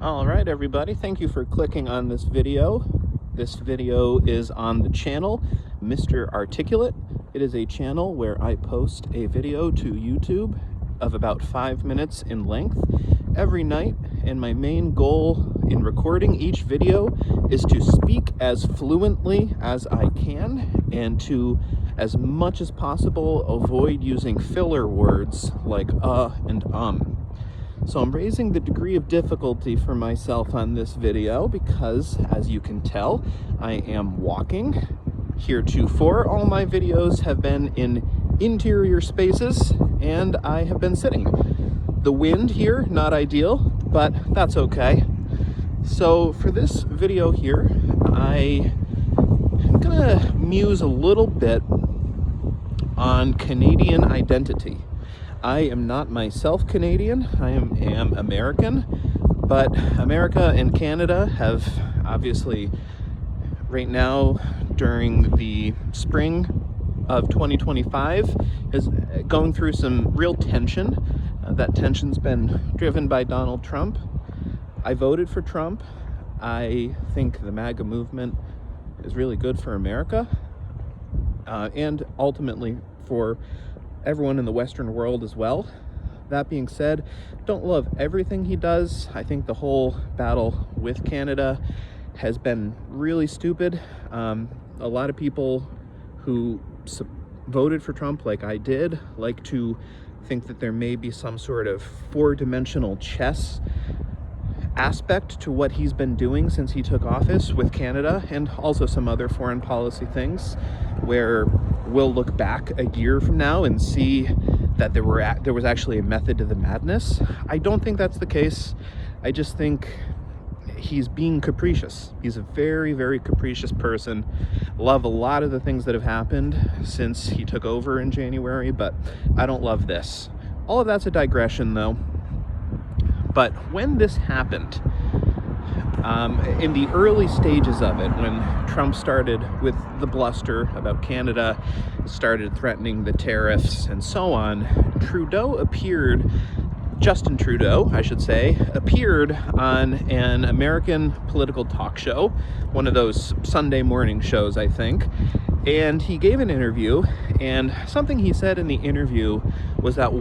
All right, everybody, thank you for clicking on this video. This video is on the channel Mr. Articulate. It is a channel where I post a video to YouTube of about 5 minutes in length every night, and my main goal in recording each video is to speak as fluently as I can and to, as much as possible, avoid using filler words like and So I'm raising the degree of difficulty for myself on this video because, as you can tell, I am walking. Heretofore, all my videos have been in interior spaces, and I have been sitting. The wind here, not ideal, but that's okay. So for this video here, I'm gonna muse a little bit on Canadian identity. I am not myself Canadian, I am American, but America and Canada have obviously, right now during the spring of 2025, is going through some real tension. That tension's been driven by Donald Trump. I voted for Trump. I think the MAGA movement is really good for America, and ultimately for everyone in the Western world as well. That being said, don't love everything he does. I think the whole battle with Canada has been really stupid. A lot of people who voted for Trump, like I did, like to think that there may be some sort of four-dimensional chess aspect to what he's been doing since he took office with Canada, and also some other foreign policy things where we'll look back a year from now and see that there was actually a method to the madness. I don't think that's the case. I just think he's being capricious. He's a very, very capricious person. Love a lot of the things that have happened since he took over in January, but I don't love this. All of that's a digression, though. But when this happened, in the early stages of it, when Trump started with the bluster about Canada, started threatening the tariffs and so on, Justin Trudeau, I should say, appeared on an American political talk show, one of those Sunday morning shows, I think, and he gave an interview, and something he said in the interview was that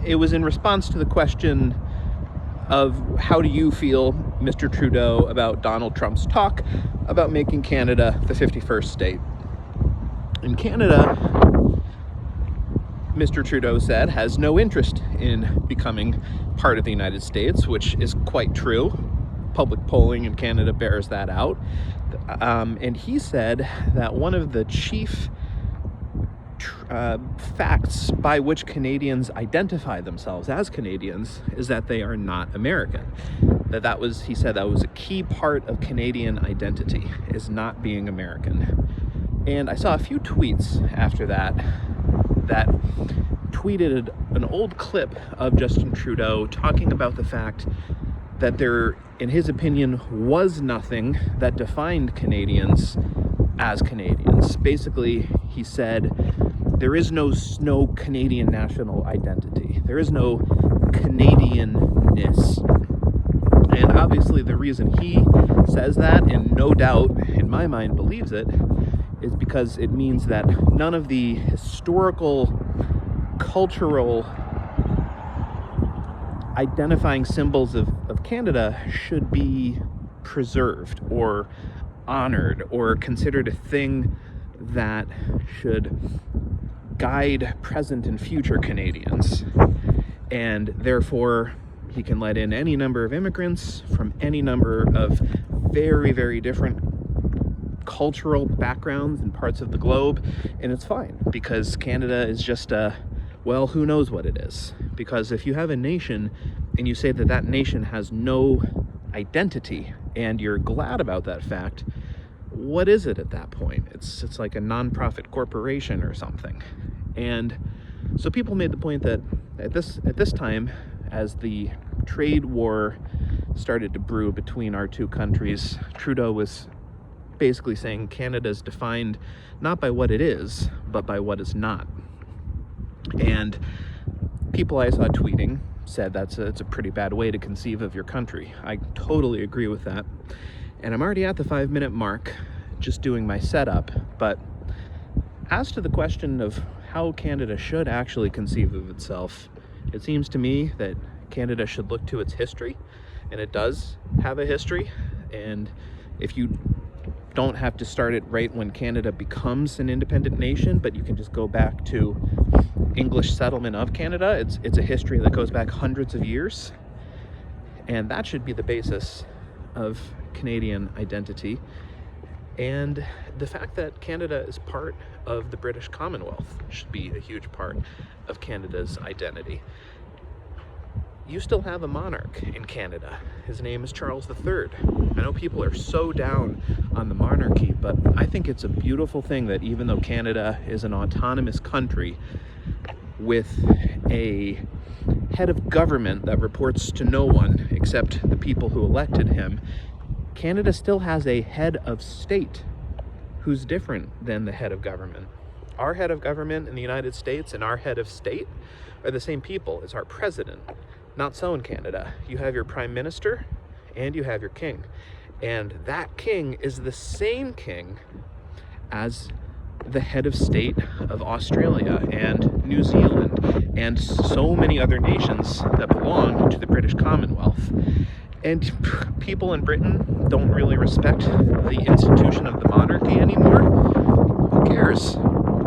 it was in response to the question of how do you feel, Mr. Trudeau, about Donald Trump's talk about making Canada the 51st state. In Canada, Mr. Trudeau said, has no interest in becoming part of the United States, which is quite true. Public polling in Canada bears that out. And he said that one of the chief facts by which Canadians identify themselves as Canadians is that they are not American. He said that was a key part of Canadian identity, is not being American. And I saw a few tweets after that tweeted an old clip of Justin Trudeau talking about the fact that there, in his opinion, was nothing that defined Canadians as Canadians. Basically, he said, there is no Canadian national identity. There is no Canadianness. And obviously the reason he says that, and no doubt in my mind believes it, is because it means that none of the historical, cultural identifying symbols of Canada should be preserved or honored or considered a thing that should guide present and future Canadians. And therefore, he can let in any number of immigrants from any number of very, very different cultural backgrounds and parts of the globe, and it's fine, because Canada is just well, who knows what it is. Because if you have a nation and you say that that nation has no identity and you're glad about that fact, what is it at that point? It's like a non-profit corporation or something. And so people made the point that at this time, as the trade war started to brew between our two countries, Trudeau was basically saying Canada is defined not by what it is, but by what it's not. And people I saw tweeting said it's a pretty bad way to conceive of your country. I totally agree with that. And I'm already at the 5-minute mark just doing my setup. But as to the question of how Canada should actually conceive of itself, it seems to me that Canada should look to its history, and it does have a history. And if you don't have to start it right when Canada becomes an independent nation, but you can just go back to English settlement of Canada, it's a history that goes back hundreds of years, and that should be the basis of Canadian identity. And the fact that Canada is part of the British Commonwealth should be a huge part of Canada's identity. You still have a monarch in Canada. His name is Charles III. I know people are so down on the monarchy, but I think it's a beautiful thing that even though Canada is an autonomous country with a head of government that reports to no one except the people who elected him, Canada still has a head of state who's different than the head of government. Our head of government in the United States and our head of state are the same people. It's our president. Not so in Canada. You have your prime minister and you have your king. And that king is the same king as the head of state of Australia and New Zealand and so many other nations that belong to the British Commonwealth. And people in Britain don't really respect the institution of the monarchy anymore. Who cares?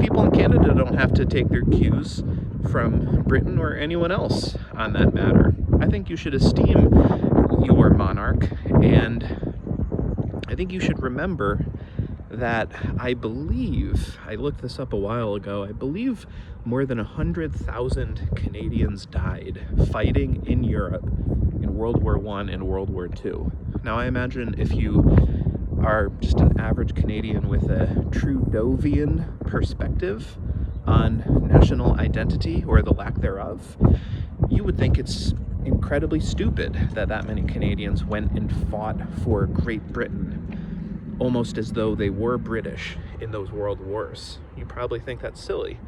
People in Canada don't have to take their cues from Britain or anyone else on that matter. I think you should esteem your monarch, and I think you should remember that I believe, I looked this up a while ago, I believe more than 100,000 Canadians died fighting in Europe in World War I and World War II. Now I imagine if you are just an average Canadian with a Trudeauvian perspective on national identity, or the lack thereof, you would think it's incredibly stupid that many Canadians went and fought for Great Britain, almost as though they were British in those world wars. You probably think that's silly,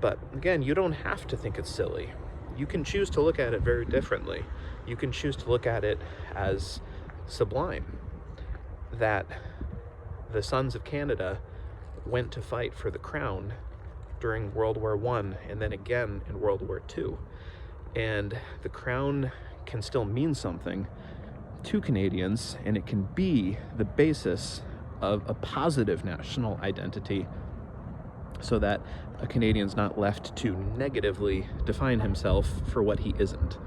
but again, you don't have to think it's silly. You can choose to look at it very differently. You can choose to look at it as sublime, that the sons of Canada went to fight for the crown during World War I and then again in World War II. And the crown can still mean something to Canadians, and it can be the basis of a positive national identity so that a Canadian's not left to negatively define himself for what he isn't.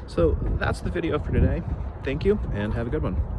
So that's the video for today. Thank you, and have a good one.